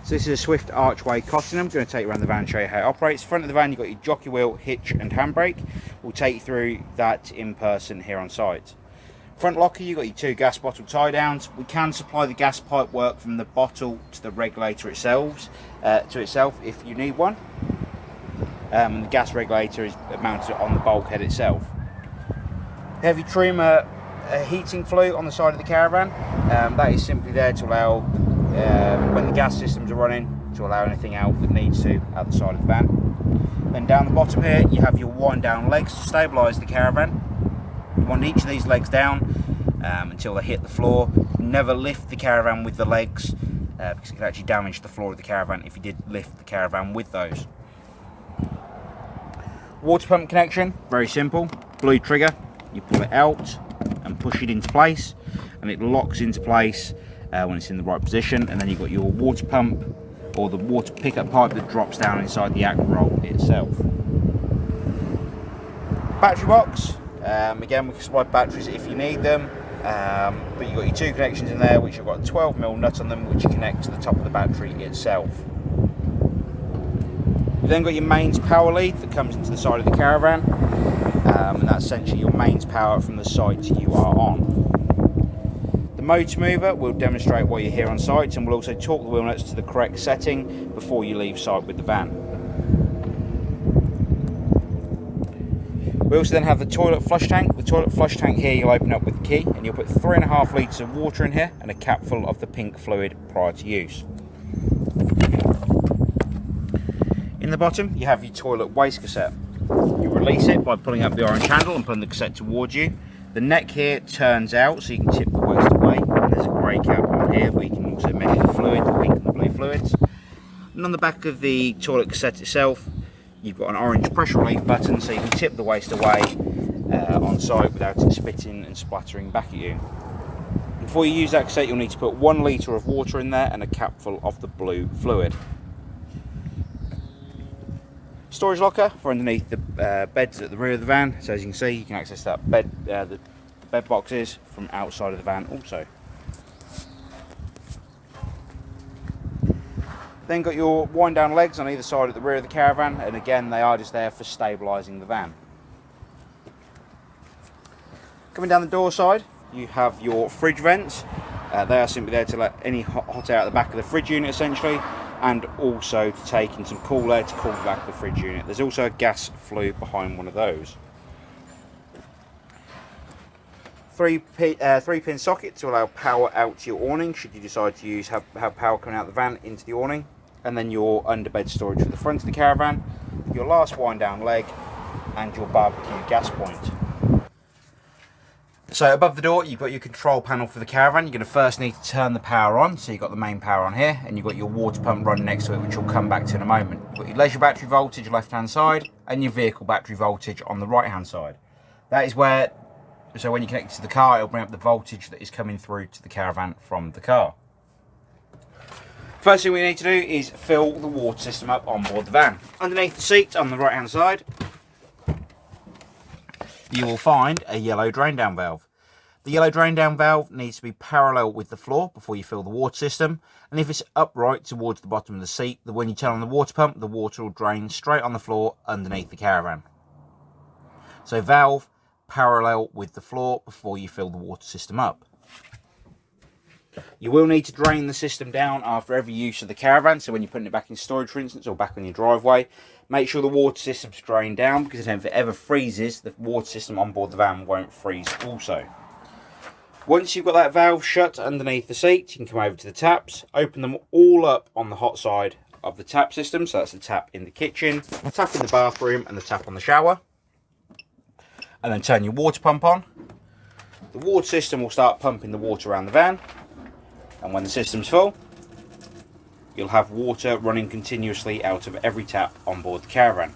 So this is a Swift Archway Cottingham. I'm going to take you around the van and show you how it operates. Front of the van, you've got your jockey wheel, hitch and handbrake. We'll take you through that in person here on site. Front locker, you've got your 2 gas bottle tie downs. We can supply the gas pipe work from the bottle to the regulator itself, if you need one. And the gas regulator is mounted on the bulkhead itself. Heavy trimmer heating flue on the side of the caravan. That is simply there to allow, when the gas systems are running, to allow anything out that needs to out the side of the van. Then down the bottom here, you have your wind down legs to stabilise the caravan. You want each of these legs down until they hit the floor. Never lift the caravan with the legs because it can actually damage the floor of the caravan if you did lift the caravan with those. Water pump connection, very simple. Blue trigger, you pull it out and push it into place, and it locks into place when it's in the right position. And then you've got your water pump or the water pickup pipe that drops down inside the aqua roll itself. Battery box, again we can supply batteries if you need them, but you've got your 2 connections in there which have got a 12mm nut on them which you connect to the top of the battery itself. You've then got your mains power lead that comes into the side of the caravan, and that's essentially your mains power from the site you are on. The motor mover will demonstrate while you're here on site, and will also torque the wheel nuts to the correct setting before you leave site with the van. We also then have the toilet flush tank. The toilet flush tank here you'll open up with the key, and you'll put 3.5 litres of water in here and a cap full of the pink fluid prior to use. In the bottom you have your toilet waste cassette. You release it by pulling up the orange handle and pulling the cassette towards you. The neck here turns out so you can tip the waste away, and there's a grey cap on here where you can also measure the fluid, the pink and the blue fluids. And on the back of the toilet cassette itself you've got an orange pressure relief button so you can tip the waste away on site without it spitting and splattering back at you. Before you use that cassette you'll need to put 1 litre of water in there and a cap full of the blue fluid. Storage locker for underneath the beds at the rear of the van. So as you can see, you can access that bed, the bed boxes from outside of the van also. Then got your wind down legs on either side at the rear of the caravan, and again they are just there for stabilising the van. Coming down the door side, you have your fridge vents. They are simply there to let any hot air out the back of the fridge unit essentially, and also to take in some cool air to cool the back of the fridge unit. There's also a gas flue behind one of those. 3-pin socket to allow power out to your awning should you decide to have power coming out of the van into the awning. And then your underbed storage for the front of the caravan, your last wind down leg, and your barbecue gas point. So above the door you've got your control panel for the caravan. You're going to first need to turn the power on, so you've got the main power on here, and you've got your water pump running next to it, which we'll come back to in a moment. You've got your leisure battery voltage left hand side and your vehicle battery voltage on the right hand side. That is where, so when you connect it to the car it'll bring up the voltage that is coming through to the caravan from the car. First thing we need to do is fill the water system up on board the van. Underneath the seat on the right hand side you will find a yellow drain down valve. The yellow drain down valve needs to be parallel with the floor before you fill the water system, and if it's upright towards the bottom of the seat, then when you turn on the water pump the water will drain straight on the floor underneath the caravan. So valve parallel with the floor before you fill the water system up. You will need to drain the system down after every use of the caravan, so when you're putting it back in storage for instance, or back on your driveway, make sure the water system's drained down, because then if it ever freezes the water system on board the van won't freeze also. Once you've got that valve shut underneath the seat, you can come over to the taps, open them all up on the hot side of the tap system, so that's the tap in the kitchen, the tap in the bathroom and the tap on the shower, and then turn your water pump on. The water system will start pumping the water around the van, and when the system's full you'll have water running continuously out of every tap on board the caravan.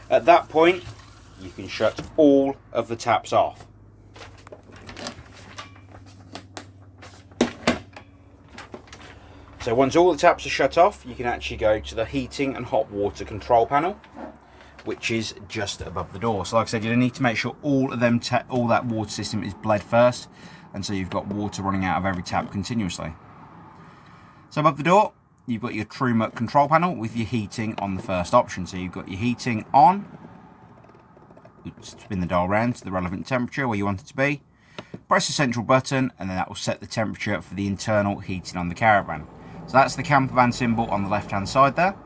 At that point you can shut all of the taps off. So once all the taps are shut off you can actually go to the heating and hot water control panel, which is just above the door. So like I said, you need to make sure all that water system is bled first, and so you've got water running out of every tap continuously. So above the door you've got your TrueMut control panel with your heating on the first option. So you've got your heating on. Spin the dial around to the relevant temperature where you want it to be. Press the central button, and then that will set the temperature for the internal heating on the caravan. So that's the camper van symbol on the left hand side there.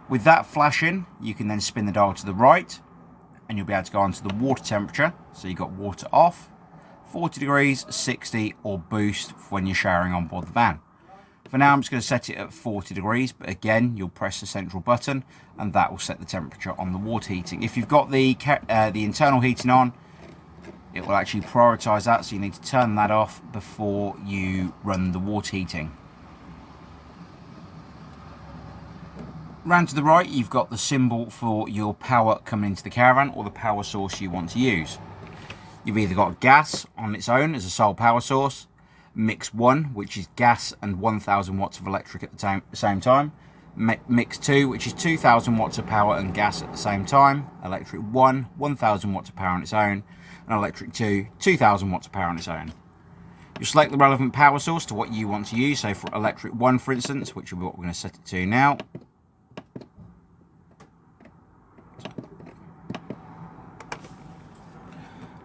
With that flashing, you can then spin the dial to the right, and you'll be able to go on to the water temperature. So you've got water off, 40 degrees, 60, or boost when you're showering on board the van. For now, I'm just going to set it at 40 degrees, but again, you'll press the central button, and that will set the temperature on the water heating. If you've got the internal heating on, it will actually prioritise that, so you need to turn that off before you run the water heating. Round to the right, you've got the symbol for your power coming into the caravan, or the power source you want to use. You've either got gas on its own as a sole power source, mix 1, which is gas and 1000 watts of electric at the same time, mix 2, which is 2000 watts of power and gas at the same time, electric 1, 1000 watts of power on its own, and electric 2, 2000 watts of power on its own. You select the relevant power source to what you want to use. So for electric 1, for instance, which is what we're going to set it to now.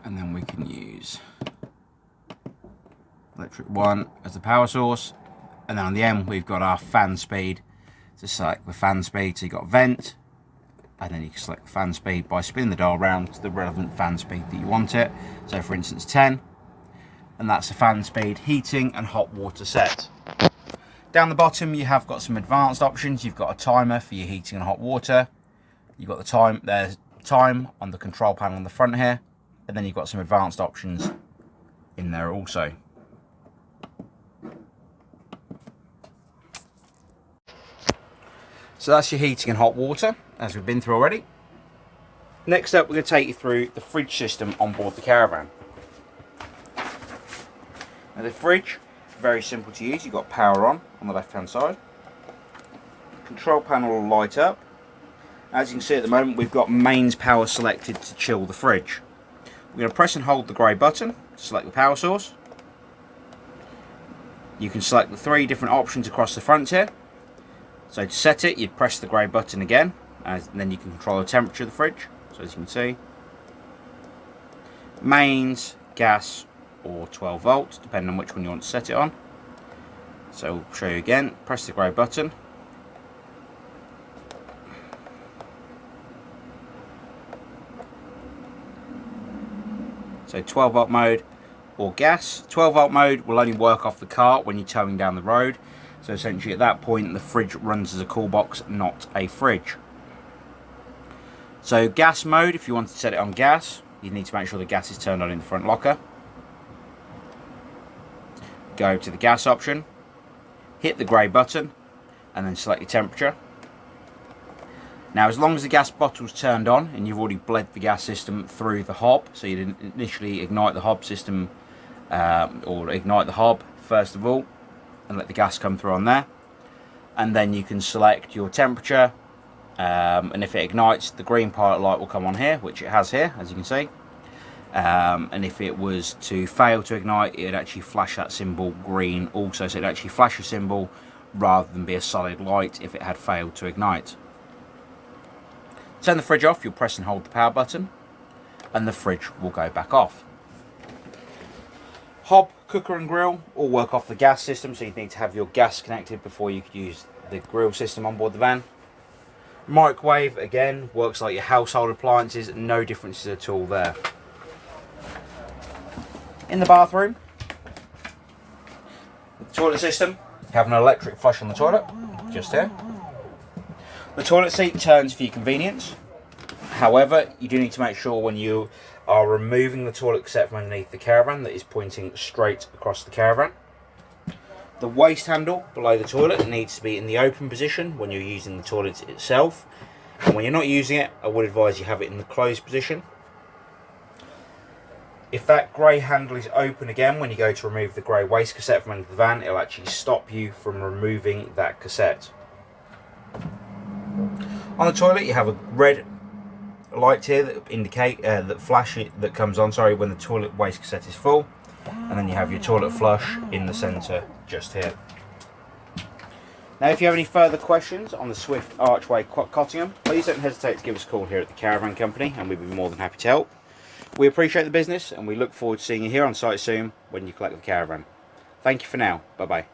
And then we can use electric 1 as the power source. And then on the end, we've got our fan speed. To select the fan speed, so you've got vent, and then you can select the fan speed by spinning the dial around to the relevant fan speed that you want it. So for instance 10, and that's the fan speed, heating and hot water set. Down the bottom you have got some advanced options. You've got a timer for your heating and hot water. You've got the time, there's time on the control panel on the front here, and then you've got some advanced options in there also. So that's your heating and hot water, as we've been through already. Next up, we're going to take you through the fridge system on board the caravan. Now the fridge, very simple to use. You've got power on the left hand side. Control panel will light up. As you can see at the moment, we've got mains power selected to chill the fridge. We're going to press and hold the grey button to select the power source. You can select the 3 different options across the front here. So to set it, you'd press the grey button again, and then you can control the temperature of the fridge. So as you can see, mains, gas, or 12 volts, depending on which one you want to set it on. So we'll show you again. Press the grey button. So 12 volt mode or gas. 12 volt mode will only work off the cart when you're towing down the road. So essentially at that point the fridge runs as a cool box, not a fridge. So gas mode, if you want to set it on gas, you need to make sure the gas is turned on in the front locker. Go to the gas option, hit the grey button, and then select your temperature. Now as long as the gas bottle's turned on and you've already bled the gas system through the hob, so you didn't initially ignite the hob system, or ignite the hob first of all, and let the gas come through on there, and then you can select your temperature, and if it ignites, the green pilot light will come on here, which it has here, as you can see, and if it was to fail to ignite, it would actually flash that symbol green also, so it would actually flash a symbol rather than be a solid light if it had failed to ignite. Turn the fridge off, you'll press and hold the power button, and the fridge will go back off. Hob, cooker and grill all work off the gas system, so you need to have your gas connected before you could use the grill system on board the van. Microwave, again, works like your household appliances, no differences at all there. In the bathroom, the toilet system, you have an electric flush on the toilet, just here. The toilet seat turns for your convenience. However, you do need to make sure when you are removing the toilet cassette from underneath the caravan that is pointing straight across the caravan. The waste handle below the toilet needs to be in the open position when you're using the toilet itself, and when you're not using it, I would advise you have it in the closed position. If that grey handle is open again when you go to remove the grey waste cassette from under the van, it'll actually stop you from removing that cassette. On the toilet you have a red light here that indicate that comes on when the toilet waste cassette is full, and then you have your toilet flush in the centre just here. Now, if you have any further questions on the Swift Archway Cottingham, please don't hesitate to give us a call here at the Caravan Company, and we'd be more than happy to help. We appreciate the business, and we look forward to seeing you here on site soon when you collect the caravan. Thank you for now. Bye bye.